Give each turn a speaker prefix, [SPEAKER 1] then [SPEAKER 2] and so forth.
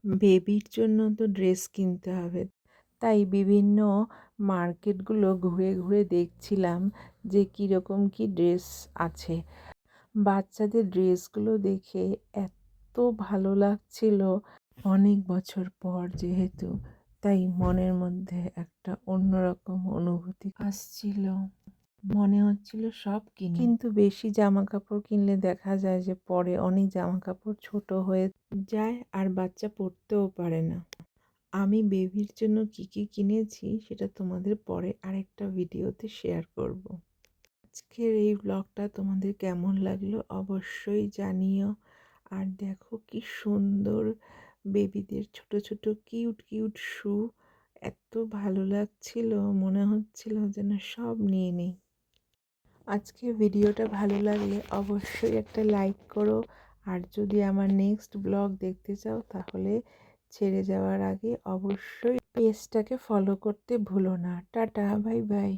[SPEAKER 1] বেবির জন্য তো ড্রেস কিনতে হবে, তাই বিভিন্ন মার্কেটগুলো ঘুরে ঘুরে দেখছিলাম যে কীরকম কী ড্রেস আছে। বাচ্চাদের ড্রেসগুলো দেখে এত ভালো লাগছিল, অনেক বছর পর যেহেতু, তাই মনের মধ্যে একটা অন্যরকম অনুভূতি আসছিল। মনে হচ্ছিল সব কিনি, কিন্তু বেশি জামা কাপড় কিনলে দেখা যায় যে পরে অনেক জামা কাপড় ছোট হয়ে যায় আর বাচ্চা পরতেও পারে না। আমি বেবির জন্য কি কি কিনেছি সেটা তোমাদের পরে আরেকটা ভিডিওতে শেয়ার করব। আজকের এই ব্লগটা তোমাদের কেমন লাগলো অবশ্যই জানিও। আর দেখো কি সুন্দর বেবিদের ছোট ছোট কিউট কিউট শু, এত ভালো লাগছিল, মনে হচ্ছিল যেন সব নিয়ে নেই। আজকে ভিডিওটা ভালো লাগলে অবশ্যই একটা লাইক করো, আর যদি আমার নেক্সট ব্লগ দেখতে চাও তাহলে ছেড়ে যাওয়ার আগে অবশ্যই পেজটাকে ফলো করতে ভুলো না। Tata, bye bye.